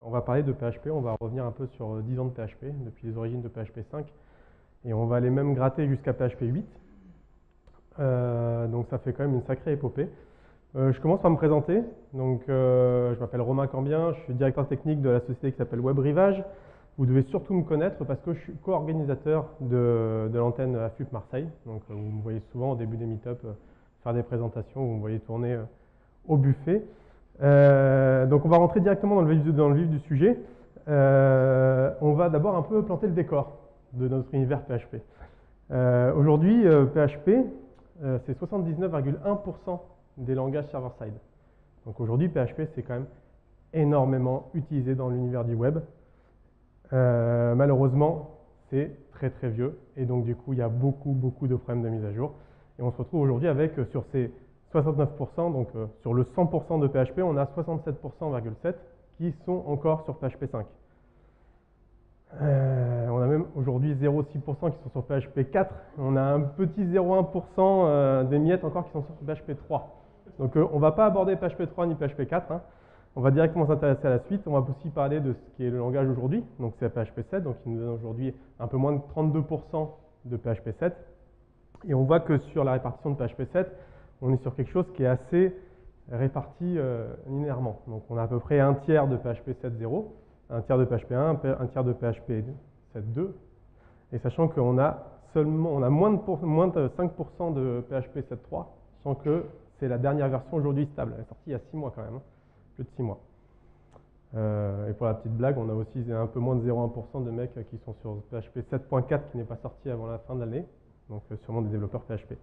On va parler de PHP, on va revenir un peu sur 10 ans de PHP, depuis les origines de PHP 5, et on va aller même gratter jusqu'à PHP 8. Donc ça fait quand même une sacrée épopée. Je commence par me présenter. Donc, je m'appelle Romain Cambien, je suis directeur technique de la société qui s'appelle WebRivage. Vous devez surtout me connaître parce que je suis co-organisateur de l'antenne AFUP Marseille. Donc, vous me voyez souvent au début des meet-up faire des présentations, vous me voyez tourner au buffet. Donc on va rentrer directement dans le vif du sujet. On va d'abord un peu planter le décor de notre univers PHP. Aujourd'hui, PHP, c'est 79,1% des langages server-side. Donc aujourd'hui, PHP, c'est quand même énormément utilisé dans l'univers du web. Malheureusement, c'est très très vieux et donc du coup, il y a beaucoup de problèmes de mise à jour. Et on se retrouve aujourd'hui avec, sur ces 69%, donc sur le 100% de PHP, on a 67,7% qui sont encore sur PHP 5. On a même aujourd'hui 0,6% qui sont sur PHP 4. On a un petit 0,1% des miettes encore qui sont sur PHP 3. Donc on ne va pas aborder PHP 3 ni PHP 4. Hein. On va directement s'intéresser à la suite. On va aussi parler de ce qui est le langage aujourd'hui. Donc c'est PHP 7, donc il nous donne aujourd'hui un peu moins de 32% de PHP 7. Et on voit que sur la répartition de PHP 7, on est sur quelque chose qui est assez réparti linéairement. Donc on a à peu près un tiers de PHP 7.0, un tiers de PHP 1, un tiers de PHP 7.2. Et sachant qu'on a moins de 5% de PHP 7.3, sachant que c'est la dernière version aujourd'hui stable. Elle est sortie il y a 6 mois quand même, hein, plus de 6 mois. Et pour la petite blague, on a aussi un peu moins de 0,1% de mecs qui sont sur PHP 7.4 qui n'est pas sorti avant la fin de l'année, donc sûrement des développeurs PHP.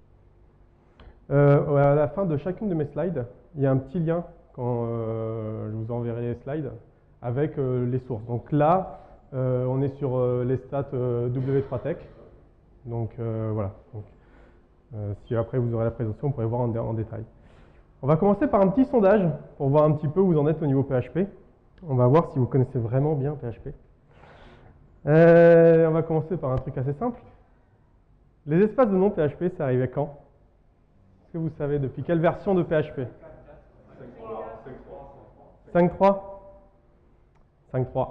À la fin de chacune de mes slides, il y a un petit lien quand je vous enverrai les slides avec les sources. Donc là, on est sur les stats W3Tech. Donc voilà. Donc, si après vous aurez la présentation, vous pourrez voir en détail. On va commencer par un petit sondage pour voir un petit peu où vous en êtes au niveau PHP. On va voir si vous connaissez vraiment bien PHP. On va commencer par un truc assez simple. Les espaces de nom PHP, c'est arrivé quand ? Est-ce que vous savez depuis quelle version de PHP ? 5.3 ? 5.3.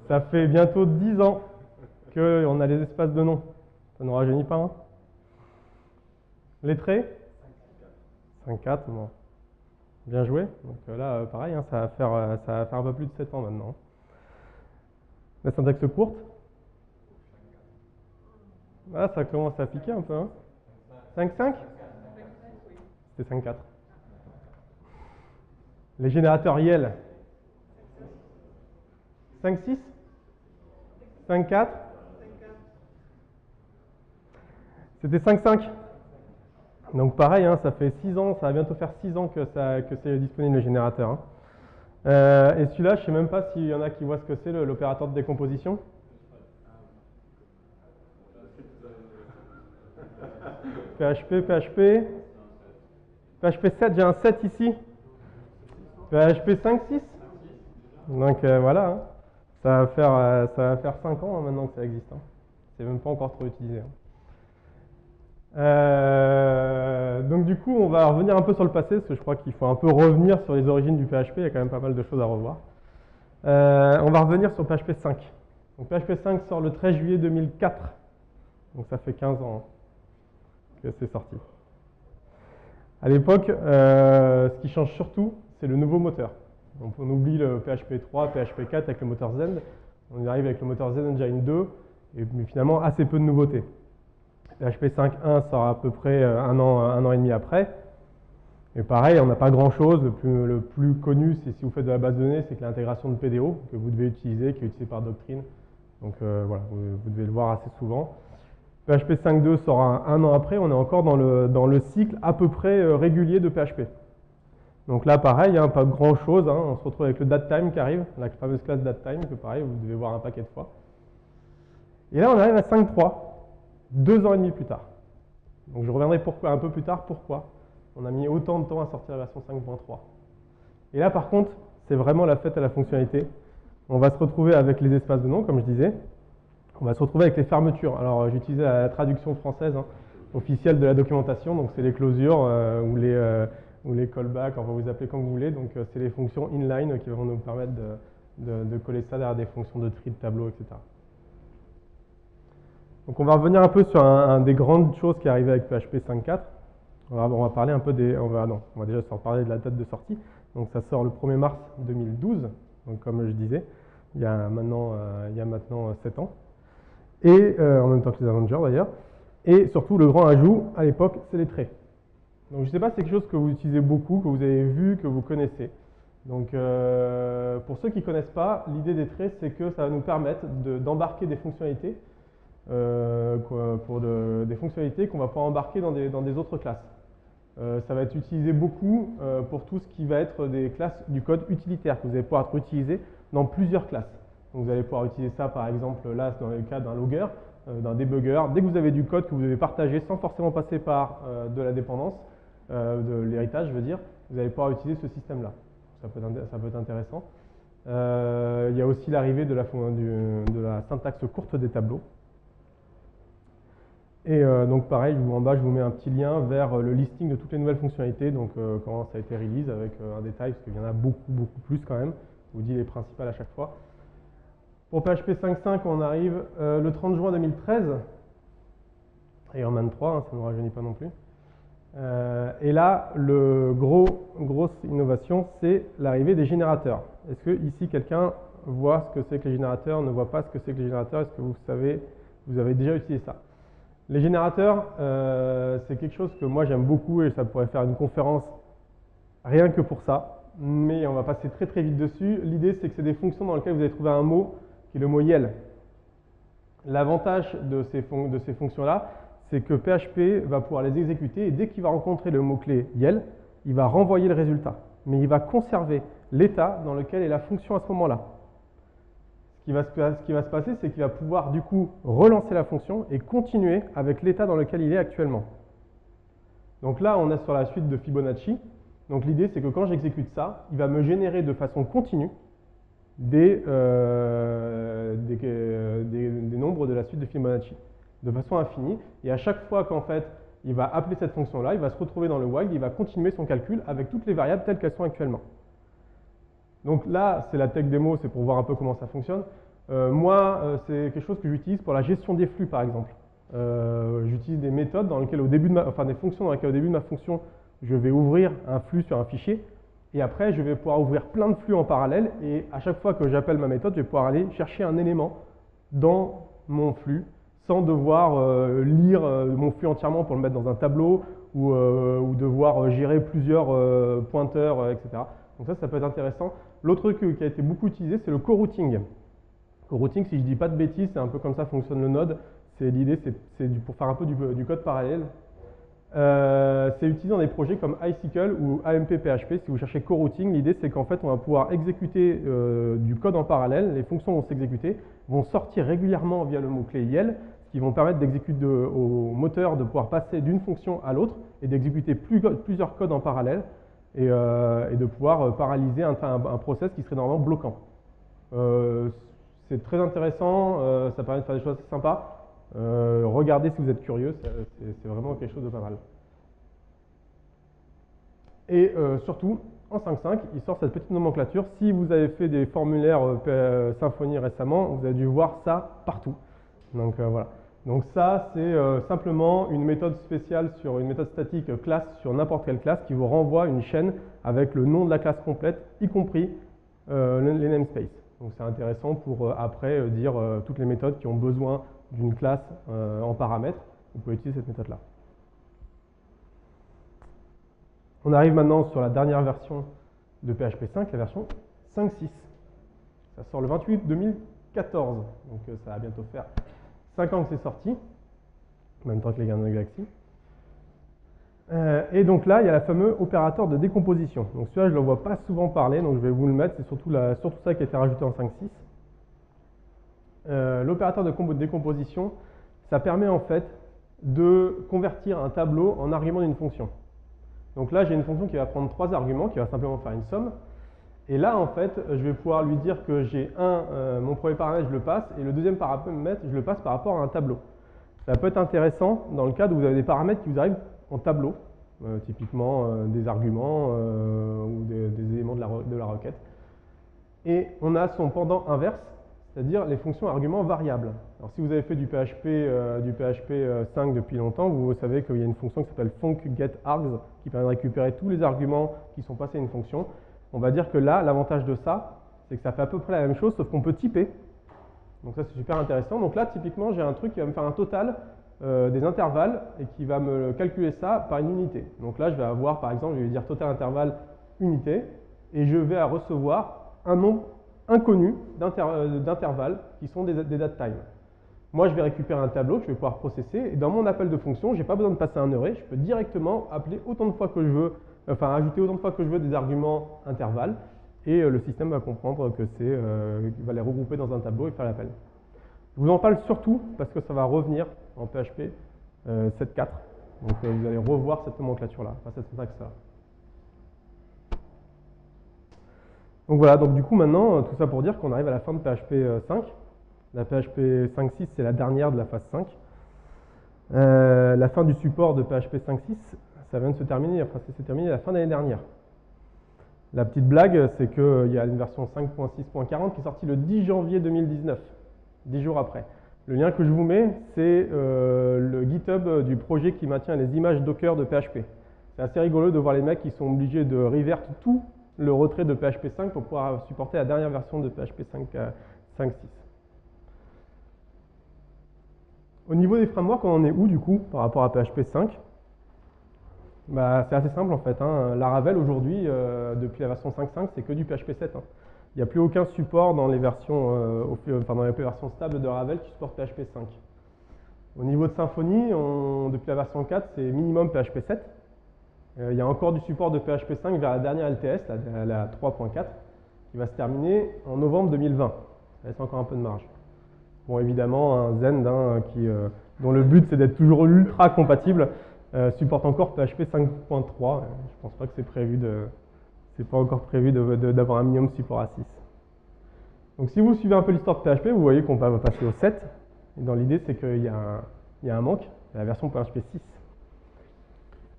Ça fait bientôt 10 ans qu'on a les espaces de nom. Ça ne nous rajeunit pas, hein ? Lettré ? 5.4, bon. Bien joué. Donc là, pareil, hein, ça va faire un peu plus de 7 ans maintenant. La syntaxe courte ? Ah, ça commence à piquer un peu, hein ? 5.5 ? C'était 5.4. Les générateurs YEL ? 5.6 ? 5.4 ? C'était 5.5. Donc pareil, hein, ça fait 6 ans, ça va bientôt faire 6 ans que c'est disponible le générateur. Hein. Et celui-là, je ne sais même pas s'il y en a qui voient ce que c'est, l'opérateur de décomposition. PHP 7, j'ai un 7 ici. PHP 5.6. Donc voilà, hein. Ça va faire 5 ans hein, maintenant que ça existe. Hein. C'est même pas encore trop utilisé. Hein. Donc du coup, on va revenir un peu sur le passé, parce que je crois qu'il faut un peu revenir sur les origines du PHP, il y a quand même pas mal de choses à revoir. On va revenir sur PHP 5. Donc PHP 5 sort le 13 juillet 2004, donc ça fait 15 ans que c'est sorti. À l'époque, ce qui change surtout, c'est le nouveau moteur. Donc on oublie le PHP 3, PHP 4 avec le moteur Zend, on arrive avec le moteur Zend Engine 2, mais finalement assez peu de nouveautés. PHP 5.1 sort à peu près un an et demi après. Et pareil, on n'a pas grand-chose. Le plus connu, c'est si vous faites de la base de données, c'est que l'intégration de PDO que vous devez utiliser, qui est utilisée par Doctrine. Donc voilà, vous devez le voir assez souvent. PHP 5.2 sort un an après. On est encore dans le cycle à peu près régulier de PHP. Donc là, pareil, hein, pas grand-chose. Hein, on se retrouve avec le datetime qui arrive, la fameuse classe datetime, que pareil, vous devez voir un paquet de fois. Et là, on arrive à 5.3. 2 ans et demi plus tard. Donc je reviendrai un peu plus tard pourquoi on a mis autant de temps à sortir la version 5.3. Et là par contre, c'est vraiment la fête à la fonctionnalité. On va se retrouver avec les espaces de nom, comme je disais. On va se retrouver avec les fermetures. Alors j'utilisais la traduction française hein, officielle de la documentation, donc c'est les closures ou ou les callbacks, on va vous appeler comme vous voulez. Donc c'est les fonctions inline qui vont nous permettre de coller ça derrière des fonctions de tri de tableau, etc. Donc on va revenir un peu sur un des grandes choses qui est arrivé avec PHP 5.4. On va parler un peu on va déjà parler de la date de sortie. Donc ça sort le 1er mars 2012, donc comme je disais, il y a maintenant 7 ans. Et en même temps que les Avengers d'ailleurs. Et surtout, le grand ajout à l'époque, c'est les traits. Donc je ne sais pas si c'est quelque chose que vous utilisez beaucoup, que vous avez vu, que vous connaissez. Donc pour ceux qui ne connaissent pas, l'idée des traits, c'est que ça va nous permettre d'embarquer des fonctionnalités, des fonctionnalités qu'on va pouvoir embarquer dans des autres classes. Ça va être utilisé beaucoup pour tout ce qui va être des classes du code utilitaire que vous allez pouvoir utiliser dans plusieurs classes. Donc vous allez pouvoir utiliser ça par exemple là dans le cas d'un logger, d'un debugger. Dès que vous avez du code que vous devez partager sans forcément passer par de la dépendance, de l'héritage je veux dire, vous allez pouvoir utiliser ce système-là. Ça peut être intéressant. Il y a aussi l'arrivée de la syntaxe courte des tableaux. Et donc pareil, en bas, je vous mets un petit lien vers le listing de toutes les nouvelles fonctionnalités, donc comment ça a été release avec un détail, parce qu'il y en a beaucoup plus quand même. Je vous dis les principales à chaque fois. Pour PHP 5.5, on arrive le 30 juin 2013, et en Man 3, hein, ça ne nous rajeunit pas non plus. Et là, grosse innovation, c'est l'arrivée des générateurs. Est-ce que ici quelqu'un voit ce que c'est que les générateurs, ne voit pas ce que c'est que les générateurs? Est-ce que vous avez déjà utilisé ça? Les générateurs, c'est quelque chose que moi j'aime beaucoup et ça pourrait faire une conférence rien que pour ça, mais on va passer très vite dessus. L'idée c'est que c'est des fonctions dans lesquelles vous allez trouver un mot qui est le mot YEL. L'avantage de ces fonctions-là, c'est que PHP va pouvoir les exécuter et dès qu'il va rencontrer le mot-clé YEL, il va renvoyer le résultat, mais il va conserver l'état dans lequel est la fonction à ce moment-là. Ce qui va se passer, c'est qu'il va pouvoir du coup relancer la fonction et continuer avec l'état dans lequel il est actuellement. Donc là, on est sur la suite de Fibonacci. Donc l'idée, c'est que quand j'exécute ça, il va me générer de façon continue des nombres de la suite de Fibonacci, de façon infinie. Et à chaque fois qu'en fait, il va appeler cette fonction-là, il va se retrouver dans le while, il va continuer son calcul avec toutes les variables telles qu'elles sont actuellement. Donc là, c'est la tech démo, c'est pour voir un peu comment ça fonctionne. Moi, c'est quelque chose que j'utilise pour la gestion des flux, par exemple. J'utilise des méthodes dans lesquelles, des fonctions dans lesquelles au début de ma fonction, je vais ouvrir un flux sur un fichier. Et après, je vais pouvoir ouvrir plein de flux en parallèle. Et à chaque fois que j'appelle ma méthode, je vais pouvoir aller chercher un élément dans mon flux sans devoir lire mon flux entièrement pour le mettre dans un tableau ou devoir gérer plusieurs pointeurs, etc. Donc ça peut être intéressant. L'autre truc qui a été beaucoup utilisé, c'est le co-routing. Co-routing, si je ne dis pas de bêtises, c'est un peu comme ça fonctionne le Node. L'idée, c'est pour faire un peu du code parallèle. C'est utilisé dans des projets comme iCycle ou AMP-PHP. Si vous cherchez co-routing, l'idée, c'est qu'en fait, on va pouvoir exécuter du code en parallèle. Les fonctions vont s'exécuter, vont sortir régulièrement via le mot-clé YEL, ce qui vont permettre d'exécuter au moteur de pouvoir passer d'une fonction à l'autre et d'exécuter plusieurs codes en parallèle. Et de pouvoir paralyser un process qui serait normalement bloquant. C'est très intéressant, ça permet de faire des choses assez sympas. Regardez si vous êtes curieux, c'est vraiment quelque chose de pas mal. Et surtout, en 5.5, il sort cette petite nomenclature. Si vous avez fait des formulaires Symfony récemment, vous avez dû voir ça partout. Donc voilà. Donc ça, c'est simplement une méthode spéciale sur une méthode statique classe sur n'importe quelle classe qui vous renvoie une chaîne avec le nom de la classe complète, y compris les namespaces. Donc c'est intéressant pour après dire toutes les méthodes qui ont besoin d'une classe en paramètres. Vous pouvez utiliser cette méthode-là. On arrive maintenant sur la dernière version de PHP 5, la version 5.6. Ça sort le 28 août 2014, donc ça va bientôt faire 5 ans que c'est sorti, en même temps que les Gardiens de la Galaxie. Et donc là, il y a le fameux opérateur de décomposition. Donc celui-là, je ne le vois pas souvent parler, donc je vais vous le mettre. C'est surtout ça qui a été rajouté en 5.6. L'opérateur de décomposition, ça permet en fait de convertir un tableau en argument d'une fonction. Donc là, j'ai une fonction qui va prendre 3 arguments, qui va simplement faire une somme. Et là, en fait, je vais pouvoir lui dire que j'ai mon premier paramètre, je le passe, et le deuxième paramètre, je le passe par rapport à un tableau. Ça peut être intéressant dans le cas où vous avez des paramètres qui vous arrivent en tableau. typiquement des arguments ou des éléments de la requête. Et on a son pendant inverse, c'est-à-dire les fonctions arguments variables. Alors si vous avez fait du PHP 5 depuis longtemps, vous savez qu'il y a une fonction qui s'appelle funcGetArgs qui permet de récupérer tous les arguments qui sont passés à une fonction. On va dire que là, l'avantage de ça, c'est que ça fait à peu près la même chose, sauf qu'on peut typer. Donc ça, c'est super intéressant. Donc là, typiquement, j'ai un truc qui va me faire un total des intervalles et qui va me calculer ça par une unité. Donc là, je vais avoir, par exemple, je vais dire total intervalle unité, et je vais recevoir un nombre inconnu d'intervalles qui sont des datetime. Moi, je vais récupérer un tableau que je vais pouvoir processer, et dans mon appel de fonction, je n'ai pas besoin de passer un array, je peux directement appeler autant de fois que je veux, enfin ajouter autant de fois que je veux des arguments intervalles, et le système va comprendre que il va les regrouper dans un tableau et faire l'appel. Je vous en parle surtout parce que ça va revenir en PHP 7.4. Donc vous allez revoir cette nomenclature-là, enfin cette syntaxe-là. Donc voilà, donc du coup maintenant, tout ça pour dire qu'on arrive à la fin de PHP 5. La PHP 5.6, c'est la dernière de la phase 5. La fin du support de PHP 5.6, ça vient de se terminer, enfin ça s'est terminé à la fin de l'année dernière. La petite blague, c'est qu'il y a une version 5.6.40 qui est sortie le 10 janvier 2019, 10 jours après. Le lien que je vous mets, c'est le GitHub du projet qui maintient les images Docker de PHP. C'est assez rigolo de voir les mecs qui sont obligés de revert tout le retrait de PHP 5 pour pouvoir supporter la dernière version de PHP 5.6. Au niveau des frameworks, on en est où du coup par rapport à PHP 5 ? Bah, c'est assez simple en fait. Laravel aujourd'hui, depuis la version 5.5, c'est que du PHP 7. Il n'y a plus aucun support dans les versions, dans les versions stables de Laravel qui supportent PHP 5. Au niveau de Symfony, depuis la version 4, c'est minimum PHP 7. Il y a encore du support de PHP 5 vers la dernière LTS, la 3.4, qui va se terminer en novembre 2020. Ça laisse encore un peu de marge. Bon, évidemment, un Zend dont le but c'est d'être toujours ultra compatible, supporte encore PHP 5.3. Je pense pas que c'est pas encore prévu d'avoir un minimum support à 6. Donc si vous suivez un peu l'histoire de PHP, vous voyez qu'on va passer au 7. Et dans l'idée, c'est qu'il y a un manque, la version PHP 6.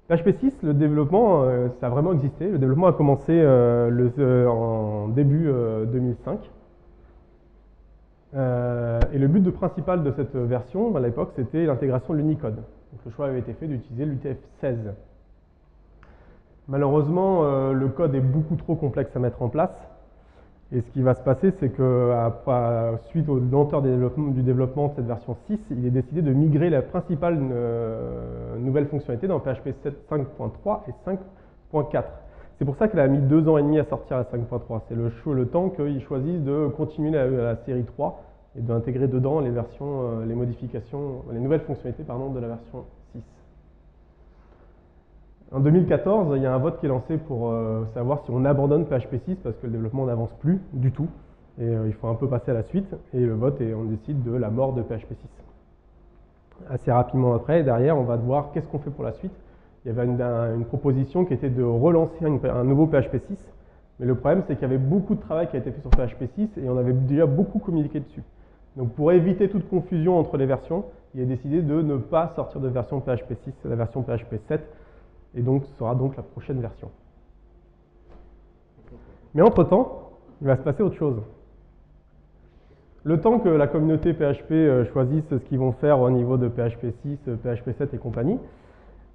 PHP 6, le développement, ça a vraiment existé. Le développement a commencé en début 2005. Et le but principal de cette version, à l'époque, c'était l'intégration de l'Unicode. Donc le choix avait été fait d'utiliser l'UTF-16. Malheureusement, le code est beaucoup trop complexe à mettre en place. Et ce qui va se passer, c'est que suite aux lenteurs du développement de cette version 6, il est décidé de migrer la principale nouvelle fonctionnalité dans PHP 5.3 et 5.4. C'est pour ça qu'elle a mis 2 ans et demi à sortir la 5.3. C'est le temps qu'ils choisissent de continuer la série 3 et d'intégrer dedans les versions, les modifications, les nouvelles fonctionnalités de la version 6. En 2014, il y a un vote qui est lancé pour savoir si on abandonne PHP 6 parce que le développement n'avance plus du tout et il faut un peu passer à la suite. Et le vote, on décide de la mort de PHP 6. Assez rapidement après, derrière, on va voir qu'est-ce qu'on fait pour la suite. Il y avait une proposition qui était de relancer un nouveau PHP 6. Mais le problème, c'est qu'il y avait beaucoup de travail qui a été fait sur PHP 6 et on avait déjà beaucoup communiqué dessus. Donc pour éviter toute confusion entre les versions, il est décidé de ne pas sortir de version PHP 6, la version PHP 7, et donc ce sera donc la prochaine version. Mais entre-temps, il va se passer autre chose. Le temps que la communauté PHP choisisse ce qu'ils vont faire au niveau de PHP 6, PHP 7 et compagnie,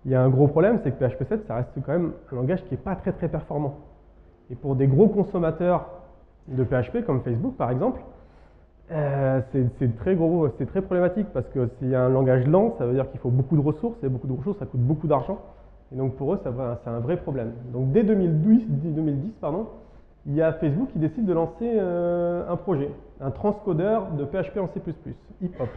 il y a un gros problème, c'est que PHP 7, ça reste quand même un langage qui n'est pas très performant. Et pour des gros consommateurs de PHP, comme Facebook par exemple, c'est très problématique parce que s'il y a un langage lent, ça veut dire qu'il faut beaucoup de ressources, et beaucoup de ressources, ça coûte beaucoup d'argent. Et donc pour eux, c'est un vrai problème. Donc dès 2010, il y a Facebook qui décide de lancer un projet, un transcodeur de PHP en C++, HipHop.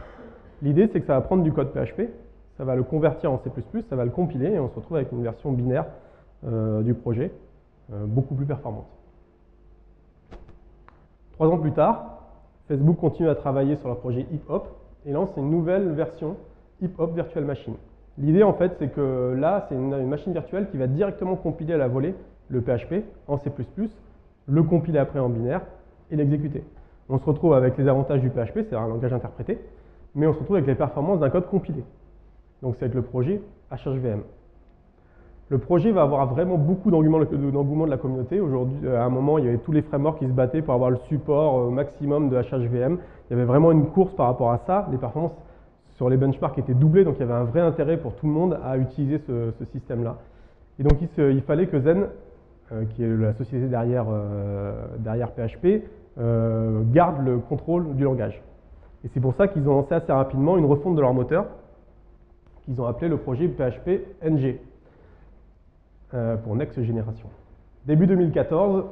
L'idée, c'est que ça va prendre du code PHP, ça va le convertir en C++, ça va le compiler, et on se retrouve avec une version binaire du projet, beaucoup plus performante. 3 ans plus tard, Facebook continue à travailler sur leur projet HipHop et lance une nouvelle version HipHop Virtual Machine. L'idée, en fait, c'est que là, c'est une machine virtuelle qui va directement compiler à la volée le PHP en C++, le compiler après en binaire et l'exécuter. On se retrouve avec les avantages du PHP, c'est un langage interprété, mais on se retrouve avec les performances d'un code compilé. Donc c'est avec le projet HHVM. Le projet va avoir vraiment beaucoup d'engouement de la communauté. Aujourd'hui, à un moment, il y avait tous les frameworks qui se battaient pour avoir le support maximum de HHVM. Il y avait vraiment une course par rapport à ça. Les performances sur les benchmarks étaient doublées, donc il y avait un vrai intérêt pour tout le monde à utiliser ce système-là. Et donc il fallait que Zen, qui est la société derrière PHP, garde le contrôle du langage. Et c'est pour ça qu'ils ont lancé assez rapidement une refonte de leur moteur, qu'ils ont appelé le projet PHP NG, pour Next Generation. Début 2014,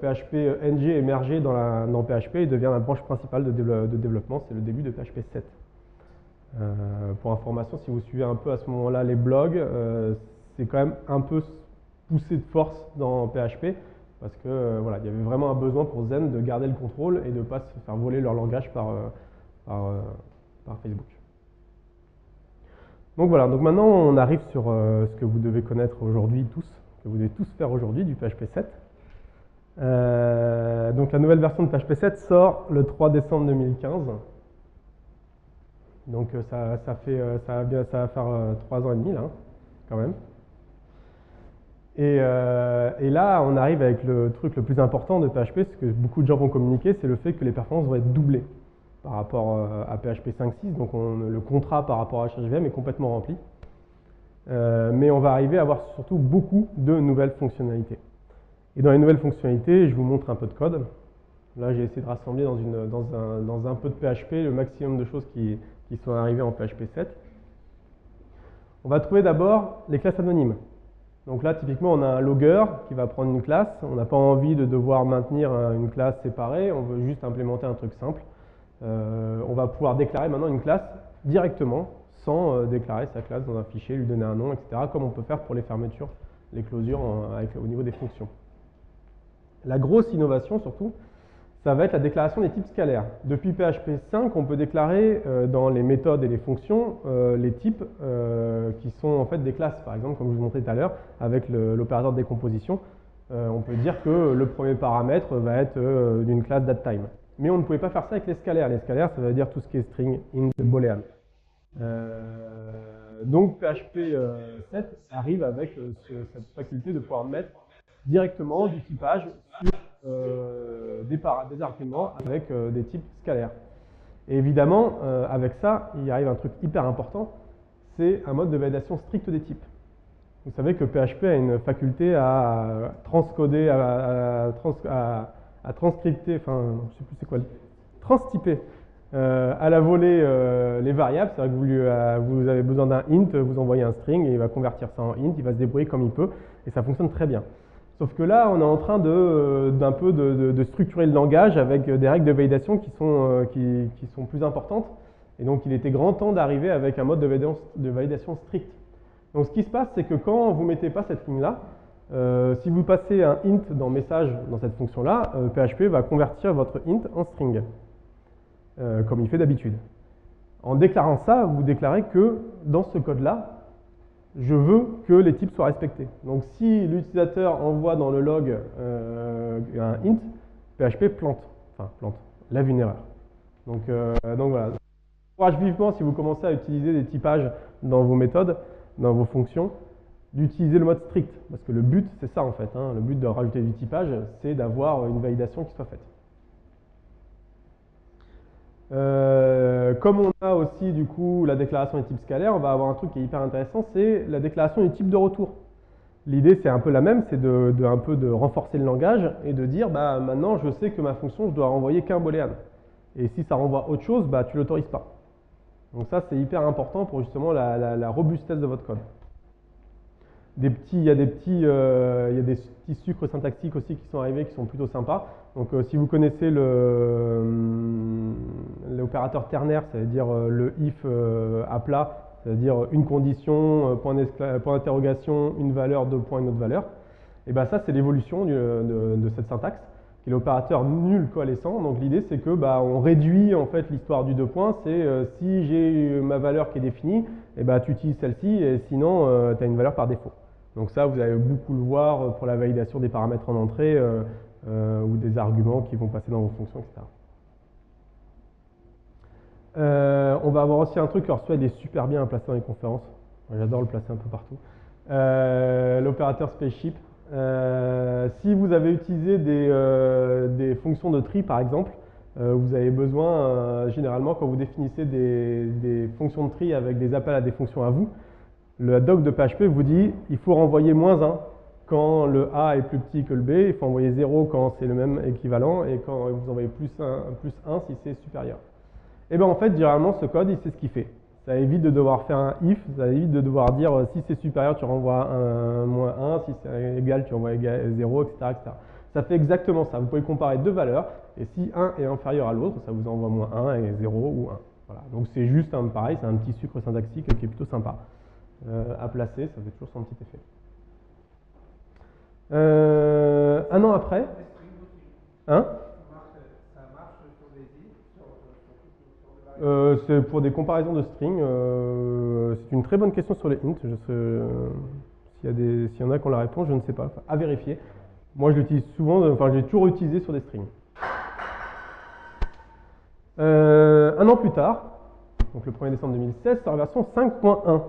PHP NG est émergé dans PHP et devient la branche principale de développement, c'est le début de PHP 7. Pour information, si vous suivez un peu à ce moment-là les blogs, c'est quand même un peu poussé de force dans PHP, parce que voilà, il y avait vraiment un besoin pour Zen de garder le contrôle et de ne pas se faire voler leur langage par Facebook. Donc voilà, donc maintenant on arrive sur ce que vous devez connaître aujourd'hui tous, que vous devez tous faire aujourd'hui du PHP 7. Donc la nouvelle version de PHP 7 sort le 3 décembre 2015. Donc ça va faire 3 ans et demi là, quand même. Et là, on arrive avec le truc le plus important de PHP, ce que beaucoup de gens vont communiquer, c'est le fait que les performances vont être doublées par rapport à PHP 5.6. Donc le contrat par rapport à HHVM est complètement rempli. Mais on va arriver à avoir surtout beaucoup de nouvelles fonctionnalités. Et dans les nouvelles fonctionnalités, je vous montre un peu de code. Là, j'ai essayé de rassembler dans un peu de PHP le maximum de choses qui sont arrivées en PHP 7. On va trouver d'abord les classes anonymes. Donc là, typiquement, on a un logger qui va prendre une classe. On n'a pas envie de devoir maintenir une classe séparée. On veut juste implémenter un truc simple. On va pouvoir déclarer maintenant une classe directement sans déclarer sa classe dans un fichier, lui donner un nom, etc. Comme on peut faire pour les fermetures, les closures au niveau des fonctions. La grosse innovation, surtout, ça va être la déclaration des types scalaires. Depuis PHP 5, on peut déclarer dans les méthodes et les fonctions les types qui sont en fait des classes. Par exemple, comme je vous montrais tout à l'heure, avec l'opérateur de décomposition, on peut dire que le premier paramètre va être d'une classe datetime. Mais on ne pouvait pas faire ça avec les scalaires. Les scalaires, ça veut dire tout ce qui est string, int, boolean. Donc PHP 7 arrive avec cette faculté de pouvoir mettre directement du typage sur des arguments avec des types scalaires. Et évidemment, avec ça, il arrive un truc hyper important, c'est un mode de validation strict des types. Vous savez que PHP a une faculté à transcoder, à transcripter, enfin, je sais plus c'est quoi, transtyper à la volée les variables. C'est vrai que vous avez besoin d'un int, vous envoyez un string et il va convertir ça en int, il va se débrouiller comme il peut et ça fonctionne très bien. Sauf que là, on est en train d'un peu de structurer le langage avec des règles de validation qui sont plus importantes. Et donc, il était grand temps d'arriver avec un mode de validation strict. Donc, ce qui se passe, c'est que quand vous ne mettez pas cette ligne-là, si vous passez un int dans message dans cette fonction-là, PHP va convertir votre int en string, comme il fait d'habitude. En déclarant ça, vous déclarez que dans ce code-là, je veux que les types soient respectés. Donc si l'utilisateur envoie dans le log un int, PHP lève une erreur. Donc voilà. Je vous encourage vivement, si vous commencez à utiliser des typages dans vos méthodes, dans vos fonctions, d'utiliser le mode strict. Parce que le but, c'est ça en fait. Hein. Le but de rajouter du typage, c'est d'avoir une validation qui soit faite. Comme on a aussi du coup la déclaration des types scalaires, on va avoir un truc qui est hyper intéressant, c'est la déclaration du type de retour. L'idée c'est un peu la même, c'est un peu de renforcer le langage et de dire bah maintenant je sais que ma fonction je dois renvoyer qu'un boolean. Et si ça renvoie autre chose, bah tu l'autorises pas. Donc ça c'est hyper important pour justement la robustesse de votre code. Il y a des petits sucres syntaxiques aussi qui sont arrivés qui sont plutôt sympas. Donc si vous connaissez l'opérateur ternaire, c'est-à-dire le if à plat, c'est-à-dire une condition, point d'interrogation, une valeur, deux points, une autre valeur, et bien ça c'est l'évolution de cette syntaxe, qui est l'opérateur nul coalescent. Donc l'idée c'est que on réduit en fait l'histoire du deux points, c'est si j'ai ma valeur qui est définie, et tu utilises celle-ci, et sinon tu as une valeur par défaut. Donc ça, vous allez beaucoup le voir pour la validation des paramètres en entrée ou des arguments qui vont passer dans vos fonctions, etc. On va avoir aussi un truc, alors celui-là il est super bien à placer dans les conférences. J'adore le placer un peu partout. l'opérateur spaceship. Si vous avez utilisé des fonctions de tri, par exemple, vous avez besoin, généralement, quand vous définissez des fonctions de tri avec des appels à des fonctions à vous, le doc de PHP vous dit il faut renvoyer -1 quand le A est plus petit que le B, il faut envoyer 0 quand c'est le même équivalent, et quand vous envoyez +1 si c'est supérieur. Et bien en fait, généralement, ce code, il sait ce qu'il fait. Ça évite de devoir faire un if, ça évite de devoir dire si c'est supérieur, tu renvoies -1, si c'est égal, tu renvoies 0, etc., etc. Ça fait exactement ça. Vous pouvez comparer deux valeurs, et si 1 est inférieur à l'autre, ça vous envoie -1 et 0 ou 1. Voilà. Donc c'est juste pareil, c'est un petit sucre syntaxique qui est plutôt sympa à placer, ça fait toujours son petit effet. Un an après, hein? C'est pour des comparaisons de strings. C'est une très bonne question sur les int. S'il y en a qui ont la réponse, je ne sais pas. Enfin, à vérifier. Moi, je l'utilise souvent, enfin, j'ai toujours utilisé sur des strings. Un an plus tard, donc le 1er décembre 2016, sort la version 5.1.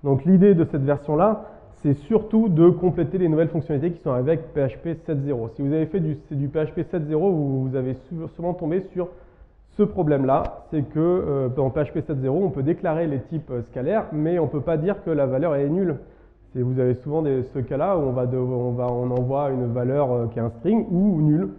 Donc l'idée de cette version-là, c'est surtout de compléter les nouvelles fonctionnalités qui sont avec PHP 7.0. Si vous avez fait du PHP 7.0, vous avez souvent tombé sur ce problème-là, c'est que dans PHP 7.0, on peut déclarer les types scalaires, mais on ne peut pas dire que la valeur est nulle. Vous avez souvent ce cas-là où on envoie une valeur qui est un string ou nul.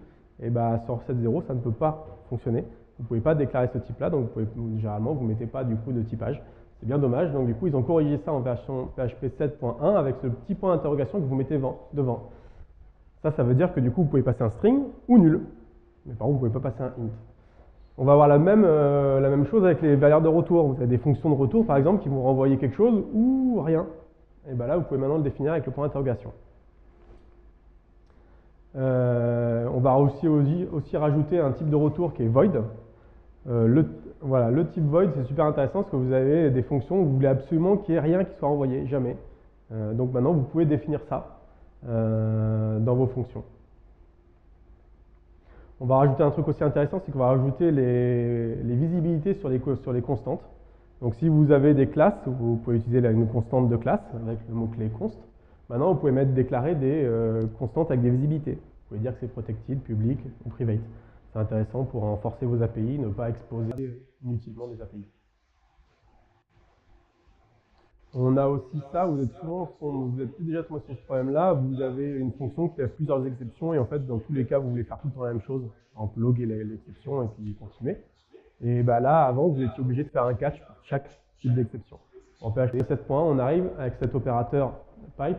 Et bah, sur 7.0, ça ne peut pas fonctionner. Vous ne pouvez pas déclarer ce type-là, donc généralement, vous ne mettez pas du coup de typage. C'est bien dommage. Donc du coup, ils ont corrigé ça en version PHP 7.1 avec ce petit point d'interrogation que vous mettez devant. Ça veut dire que du coup, vous pouvez passer un string ou nul. Mais par contre, vous ne pouvez pas passer un int. On va avoir la même chose avec les valeurs de retour. Vous avez des fonctions de retour, par exemple, qui vont renvoyer quelque chose ou rien. Et bien là, vous pouvez maintenant le définir avec le point d'interrogation. On va aussi rajouter un type de retour qui est void. Le type void, c'est super intéressant parce que vous avez des fonctions où vous voulez absolument qu'il n'y ait rien qui soit envoyé, jamais. Donc maintenant, vous pouvez définir ça dans vos fonctions. On va rajouter un truc aussi intéressant, c'est qu'on va rajouter les visibilités sur les constantes. Donc si vous avez des classes, vous pouvez utiliser une constante de classe avec le mot-clé const. Maintenant, vous pouvez déclarer des constantes avec des visibilités. Vous pouvez dire que c'est protected, public ou private. C'est intéressant pour renforcer vos API, ne pas exposer inutilement des API. On a aussi ça, vous êtes déjà tombé sur ce problème-là, vous avez une fonction qui a plusieurs exceptions et en fait, dans tous les cas, vous voulez faire tout le temps la même chose, en loguer l'exception et puis continuer. Et bah là, avant, vous étiez obligé de faire un catch pour chaque type d'exception. En PHP 7.1, on arrive avec cet opérateur pipe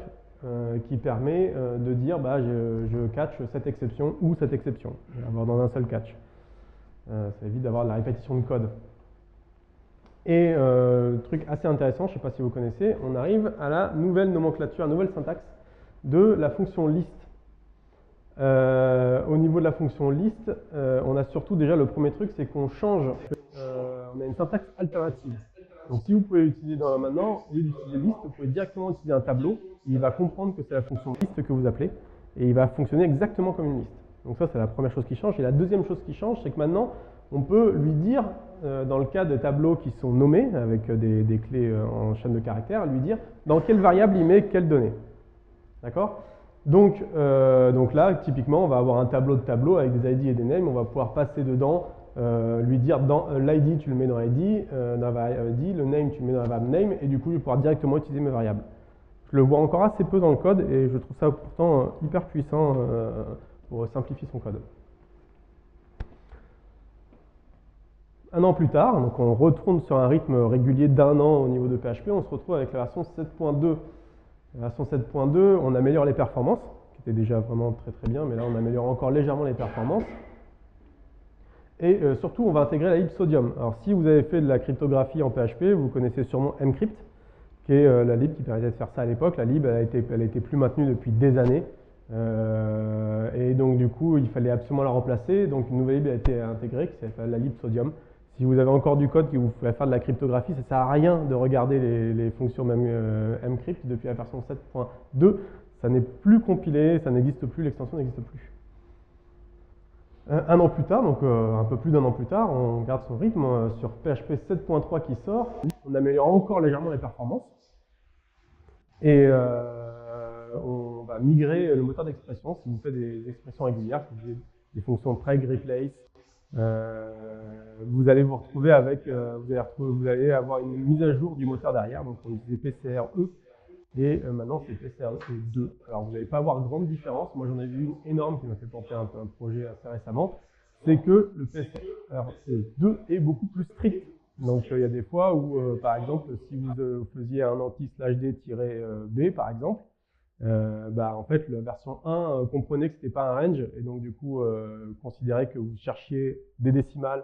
qui permet de dire bah, je catch cette exception ou cette exception, avoir dans un seul catch. Ça évite d'avoir de la répétition de code. Et truc assez intéressant, je ne sais pas si vous connaissez, on arrive à la nouvelle nomenclature, nouvelle syntaxe de la fonction list. Au niveau de la fonction list, on a surtout déjà le premier truc, c'est qu'on change, on a une syntaxe alternative. Donc si vous pouvez l'utiliser maintenant, au lieu d'utiliser list, vous pouvez directement utiliser un tableau, il va comprendre que c'est la fonction list que vous appelez, et il va fonctionner exactement comme une liste. Donc ça, c'est la première chose qui change. Et la deuxième chose qui change, c'est que maintenant, on peut lui dire, dans le cas de tableaux qui sont nommés, avec des clés en chaîne de caractères, lui dire dans quelle variable il met quelle donnée. D'accord ? Donc là, typiquement, on va avoir un tableau de tableaux avec des ID et des names, on va pouvoir passer dedans, lui dire dans l'ID, tu le mets dans l'ID, dans la ID, le name, tu le mets dans la variable name, et du coup, je vais pouvoir directement utiliser mes variables. Je le vois encore assez peu dans le code, et je trouve ça pourtant hyper puissant pour simplifier son code. Un an plus tard, donc on retourne sur un rythme régulier d'un an au niveau de PHP, on se retrouve avec la version 7.2. La version 7.2, on améliore les performances, qui étaient déjà vraiment très très bien, mais là on améliore encore légèrement les performances. Et surtout, on va intégrer la lib Sodium. Alors si vous avez fait de la cryptographie en PHP, vous connaissez sûrement mcrypt, qui est la lib qui permettait de faire ça à l'époque. La lib, elle a été plus maintenue depuis des années. Et donc du coup, il fallait absolument la remplacer. Donc une nouvelle lib a été intégrée, qui s'appelle la lib Sodium. Si vous avez encore du code qui vous fait faire de la cryptographie, ça ne sert à rien de regarder les fonctions même mcrypt depuis la version 7.2. Ça n'est plus compilé, ça n'existe plus, l'extension n'existe plus. Un an plus tard, donc un peu plus d'un an plus tard, on garde son rythme sur PHP 7.3 qui sort. On améliore encore légèrement les performances. Et on va migrer le moteur d'expression. Si vous faites des expressions régulières, si vous avez des fonctions preg, replace, vous allez vous retrouver avec, vous allez avoir une mise à jour du moteur derrière. Donc on utilisait PCRE et maintenant c'est PCRE2. Alors vous n'allez pas avoir grande différence. Moi j'en ai vu une énorme qui m'a fait porter un projet assez récemment. C'est que le PCRE2 est beaucoup plus strict. Donc il y a des fois où, par exemple, si vous faisiez un anti/d-b, par exemple, en fait, la version 1 comprenait que ce n'était pas un range, et donc du coup, considérait que vous cherchiez des décimales,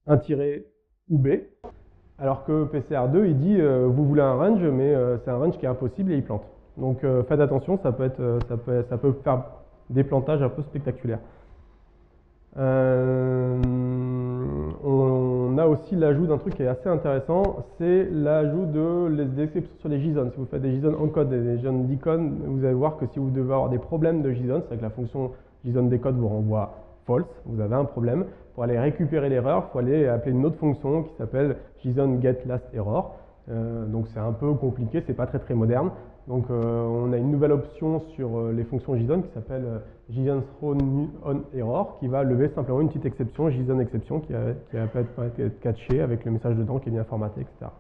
un tiret ou b, alors que PCR2, il dit, vous voulez un range, mais c'est un range qui est impossible et il plante. Donc faites attention, ça peut faire des plantages un peu spectaculaires. On a aussi l'ajout d'un truc qui est assez intéressant, c'est l'ajout des exceptions sur les JSON. Si vous faites des JSON encode et des JSON decode, vous allez voir que si vous devez avoir des problèmes de JSON, c'est que la fonction JSON decode vous renvoie false, vous avez un problème. Pour aller récupérer l'erreur, il faut aller appeler une autre fonction qui s'appelle JSON get last error. Donc c'est un peu compliqué, c'est pas très moderne. Donc on a une nouvelle option sur les fonctions JSON qui s'appelle JSON throw on error, qui va lever simplement une petite exception, JSON exception, qui va être catchée avec le message dedans qui est bien formaté, etc.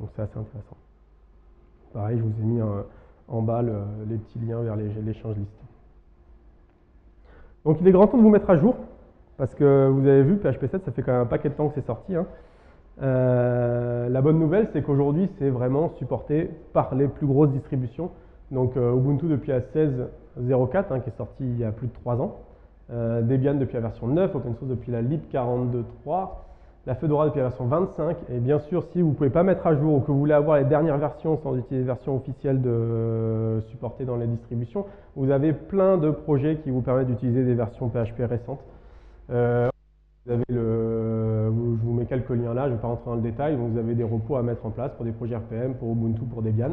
Donc c'est assez intéressant. Pareil, je vous ai mis en bas les petits liens vers l'échange list. Donc il est grand temps de vous mettre à jour, parce que vous avez vu, PHP 7, ça fait quand même un paquet de temps que c'est sorti. Hein. La bonne nouvelle, c'est qu'aujourd'hui, c'est vraiment supporté par les plus grosses distributions. Donc Ubuntu depuis la 16.04, qui est sorti il y a plus de 3 ans. Debian depuis la version 9, OpenSUSE depuis la lib 42.3, la Fedora depuis la version 25. Et bien sûr, si vous ne pouvez pas mettre à jour ou que vous voulez avoir les dernières versions sans utiliser les versions officielles supportées dans les distributions, vous avez plein de projets qui vous permettent d'utiliser des versions PHP récentes. Vous avez je vous mets quelques liens là, je ne vais pas rentrer dans le détail. Donc vous avez des repos à mettre en place pour des projets RPM, pour Ubuntu, pour Debian.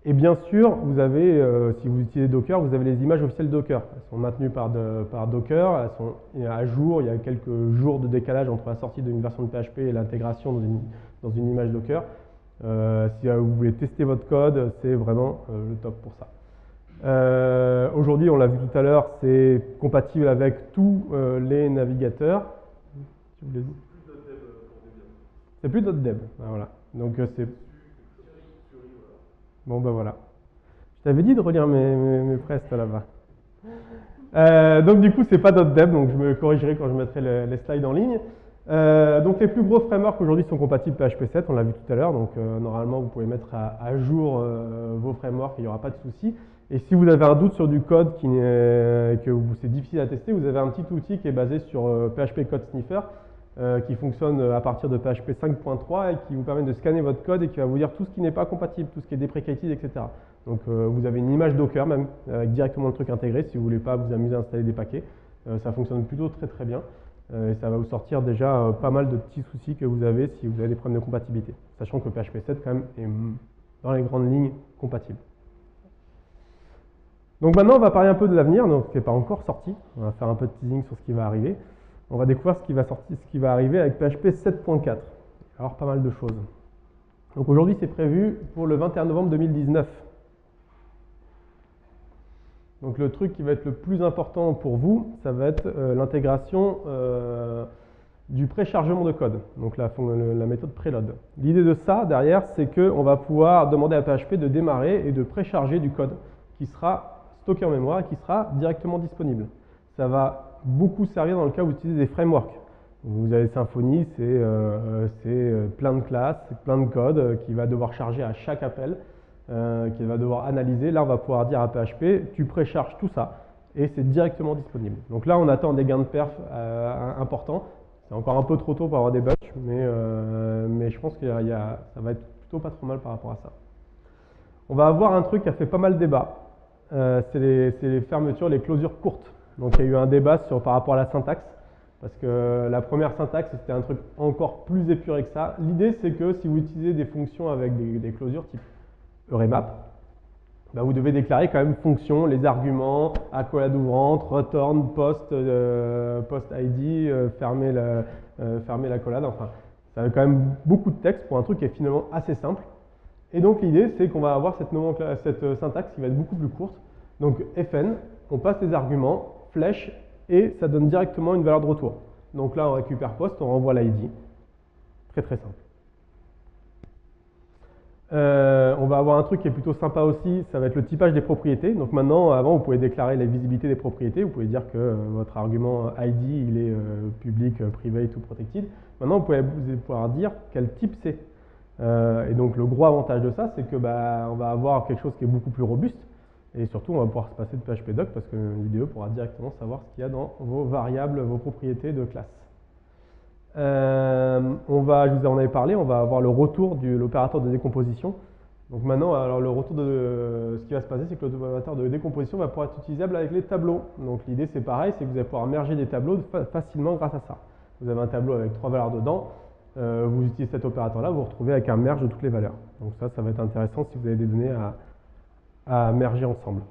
Et bien sûr, vous avez, si vous utilisez Docker, vous avez les images officielles Docker. Elles sont maintenues par Docker, elles sont à jour. Il y a quelques jours de décalage entre la sortie d'une version de PHP et l'intégration dans une image Docker. Si vous voulez tester votre code, c'est vraiment le top pour ça. Aujourd'hui, on l'a vu tout à l'heure, c'est compatible avec tous les navigateurs. C'est plus .deb. Ah, voilà. Donc c'est. Bon ben voilà. Je t'avais dit de relire mes presses là-bas. Donc du coup c'est pas .deb, donc je me corrigerai quand je mettrai les slides en ligne. Donc les plus gros frameworks aujourd'hui sont compatibles PHP 7, on l'a vu tout à l'heure, donc normalement vous pouvez mettre à jour vos frameworks, il n'y aura pas de souci. Et si vous avez un doute sur du code que c'est difficile à tester, vous avez un petit outil qui est basé sur PHP Code Sniffer, qui fonctionne à partir de PHP 5.3 et qui vous permet de scanner votre code et qui va vous dire tout ce qui n'est pas compatible, tout ce qui est deprecated, etc. Donc vous avez une image Docker même, avec directement le truc intégré si vous ne voulez pas vous amuser à installer des paquets. Ça fonctionne plutôt très bien. Et ça va vous sortir déjà pas mal de petits soucis que vous avez si vous avez des problèmes de compatibilité. Sachant que PHP 7 quand même est dans les grandes lignes compatible. Donc maintenant on va parler un peu de l'avenir, donc ce qui n'est pas encore sorti. On va faire un peu de teasing sur ce qui va arriver. On va découvrir ce qui va arriver avec PHP 7.4. Alors pas mal de choses. Donc aujourd'hui c'est prévu pour le 21 novembre 2019. Donc le truc qui va être le plus important pour vous, ça va être l'intégration du préchargement de code, donc la méthode preload. L'idée de ça derrière, c'est qu'on va pouvoir demander à PHP de démarrer et de précharger du code qui sera stocké en mémoire et qui sera directement disponible. Ça va beaucoup servir dans le cas où vous utilisez des frameworks. Vous avez Symfony, c'est plein de classes, plein de code qui va devoir charger à chaque appel, qu'il va devoir analyser. Là, on va pouvoir dire à PHP, tu précharges tout ça et c'est directement disponible. Donc là, on attend des gains de perf importants. C'est encore un peu trop tôt pour avoir des bugs, mais je pense que ça va être plutôt pas trop mal par rapport à ça. On va avoir un truc qui a fait pas mal de débat. C'est les fermetures, les closures courtes. Donc il y a eu un débat par rapport à la syntaxe, parce que la première syntaxe, c'était un truc encore plus épuré que ça. L'idée, c'est que si vous utilisez des fonctions avec des closures type remap, bah vous devez déclarer quand même fonction, les arguments, accolade ouvrante, return, post ID, fermer l'accolade. Enfin, ça a quand même beaucoup de texte pour un truc qui est finalement assez simple. Et donc l'idée, c'est qu'on va avoir cette syntaxe qui va être beaucoup plus courte. Donc fn, on passe les arguments, flèche, et ça donne directement une valeur de retour. Donc là, on récupère post, on renvoie l'id. Très très simple. On va avoir un truc qui est plutôt sympa aussi, ça va être le typage des propriétés. Donc maintenant, avant, vous pouvez déclarer la visibilité des propriétés. Vous pouvez dire que votre argument ID, il est public, private ou protected. Maintenant, vous pouvez pouvoir dire quel type c'est. Et donc le gros avantage de ça, c'est que on va avoir quelque chose qui est beaucoup plus robuste. Et surtout, on va pouvoir se passer de PHP doc parce que l'IDE pourra directement savoir ce qu'il y a dans vos variables, vos propriétés de classe. Je vous en avais parlé, on va avoir le retour de l'opérateur de décomposition. Donc maintenant, alors le retour de ce qui va se passer, c'est que l'opérateur de décomposition va pouvoir être utilisable avec les tableaux. Donc l'idée, c'est pareil, c'est que vous allez pouvoir merger des tableaux facilement grâce à ça. Vous avez un tableau avec 3 valeurs dedans. Vous utilisez cet opérateur-là, vous vous retrouvez avec un merge de toutes les valeurs. Donc ça va être intéressant si vous avez des données à merger ensemble.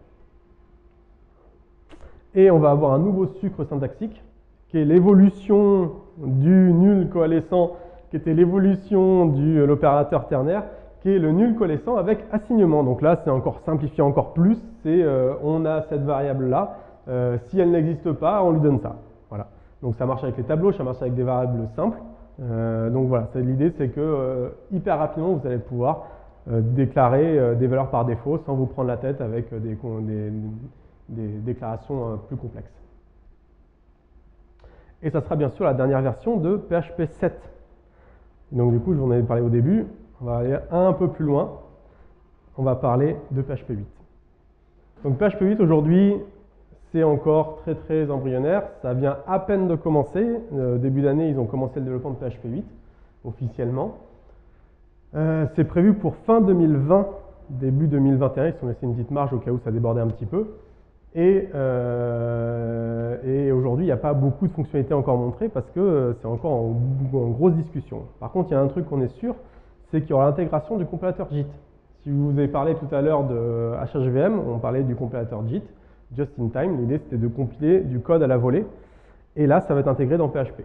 Et on va avoir un nouveau sucre syntaxique, qui est l'évolution du nul coalescent, qui était l'évolution de l'opérateur ternaire, qui est le nul coalescent avec assignement. Donc là, c'est encore simplifié encore plus, c'est on a cette variable-là, si elle n'existe pas, on lui donne ça. Voilà. Donc ça marche avec les tableaux, ça marche avec des variables simples. Donc voilà, l'idée c'est que hyper rapidement vous allez pouvoir déclarer des valeurs par défaut sans vous prendre la tête avec des déclarations plus complexes. Et ça sera bien sûr la dernière version de PHP 7. Donc du coup, je vous en avais parlé au début, on va aller un peu plus loin, on va parler de PHP 8. Donc PHP 8 aujourd'hui, c'est encore très très embryonnaire, ça vient à peine de commencer. Début d'année, ils ont commencé le développement de PHP 8 officiellement. C'est prévu pour fin 2020, début 2021, ils se sont laissés une petite marge au cas où ça débordait un petit peu. Et aujourd'hui, il n'y a pas beaucoup de fonctionnalités encore montrées parce que c'est encore en grosse discussion. Par contre, il y a un truc qu'on est sûr, c'est qu'il y aura l'intégration du compilateur JIT. Si vous avez parlé tout à l'heure de HHVM, on parlait du compilateur JIT, Just in Time. L'idée, c'était de compiler du code à la volée. Et là, ça va être intégré dans PHP.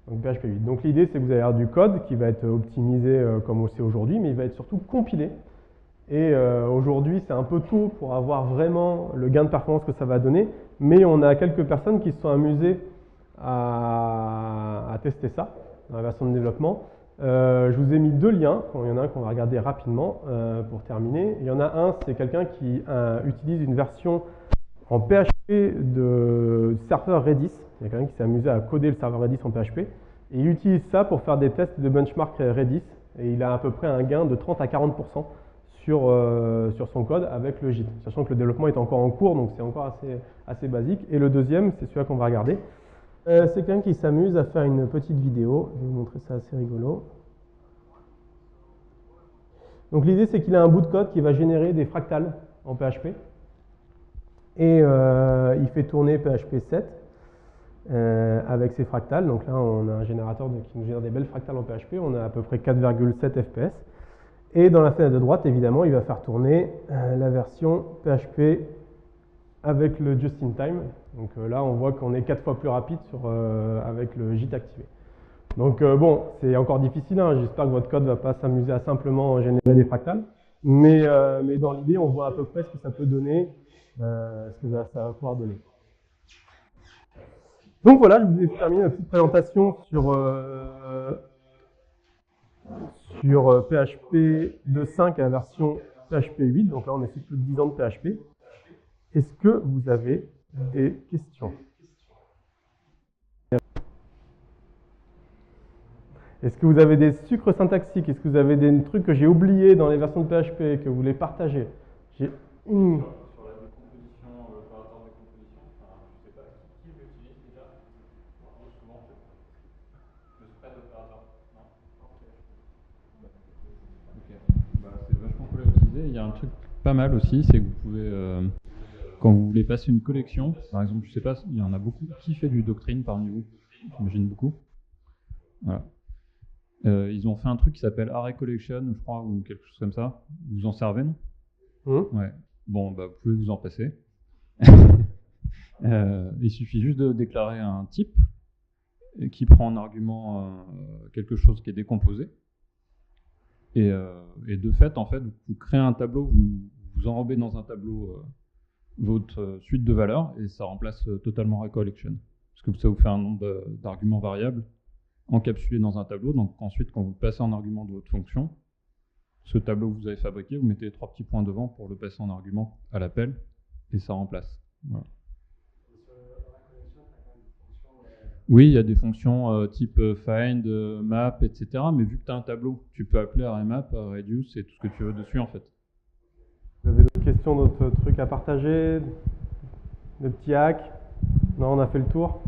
Donc PHP 8. Donc l'idée, c'est que vous allez avoir du code qui va être optimisé comme c'est aujourd'hui, mais il va être surtout compilé. Et aujourd'hui, c'est un peu tôt pour avoir vraiment le gain de performance que ça va donner, mais on a quelques personnes qui se sont amusées à tester ça dans la version de développement. Je vous ai mis 2 liens, il y en a un qu'on va regarder rapidement pour terminer. Il y en a un, c'est quelqu'un qui utilise une version en PHP de serveur Redis. Il y a quelqu'un qui s'est amusé à coder le serveur Redis en PHP. Et il utilise ça pour faire des tests de benchmark Redis. Et il a à peu près un gain de 30 à 40% sur son code avec le JIT. Sachant que le développement est encore en cours, donc c'est encore assez basique. Et le deuxième, c'est celui-là qu'on va regarder. C'est quelqu'un qui s'amuse à faire une petite vidéo. Je vais vous montrer ça assez rigolo. Donc l'idée, c'est qu'il a un bout de code qui va générer des fractales en PHP. Et il fait tourner PHP 7 avec ses fractales. Donc là, on a un générateur qui nous génère des belles fractales en PHP. On a à peu près 4,7 FPS. Et dans la fenêtre de droite, évidemment, il va faire tourner la version PHP avec le Just in Time. Donc là, on voit qu'on est 4 fois plus rapide avec le JIT activé. Donc bon, c'est encore difficile. Hein. J'espère que votre code ne va pas s'amuser à simplement générer des fractales. Mais dans l'idée, on voit à peu près ce que ça peut donner, ce que ça va pouvoir donner. Donc voilà, je vous ai terminé ma petite présentation sur PHP 2.5 à la version PHP 8. Donc là, on est sur plus de 10 ans de PHP. Est-ce que vous avez des questions? Est-ce que vous avez des sucres syntaxiques? Est-ce que vous avez des trucs que j'ai oubliés dans les versions de PHP que vous voulez partager? J'ai une... Sur la décomposition, l'opérateur de décomposition, je ne sais pas qui l'utilise déjà. Souvent, le spread opérateur. Non. Ok. C'est vachement cool à utiliser. Il y a un truc pas mal aussi, c'est que vous pouvez, quand vous voulez passer une collection, par exemple, je sais pas, il y en a beaucoup. Qui fait du doctrine parmi vous? J'imagine beaucoup. Voilà. Ils ont fait un truc qui s'appelle Array Collection, je crois, ou quelque chose comme ça. Vous en servez, non? Ouais. Bon, bah, vous pouvez vous en passer. Il suffit juste de déclarer un type qui prend en argument quelque chose qui est décomposé. Et de fait, en fait, vous créez un tableau, vous enrobez dans un tableau votre suite de valeurs et ça remplace totalement recollection. Parce que ça vous fait un nombre d'arguments variables encapsulés dans un tableau. Donc ensuite, quand vous passez en argument de votre fonction, ce tableau que vous avez fabriqué, vous mettez les 3 petits points devant pour le passer en argument à l'appel et ça remplace. Voilà. Oui, il y a des fonctions type find, map, etc. Mais vu que tu as un tableau, tu peux appeler remap, reduce et tout ce que tu veux dessus en fait. Vous avez d'autres questions, d'autres trucs à partager? Des petits hacks? Non, on a fait le tour.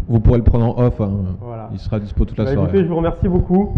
Vous pourrez le prendre en off, hein. Voilà. Il sera dispo toute la Bah, soirée. écoutez, je vous remercie beaucoup.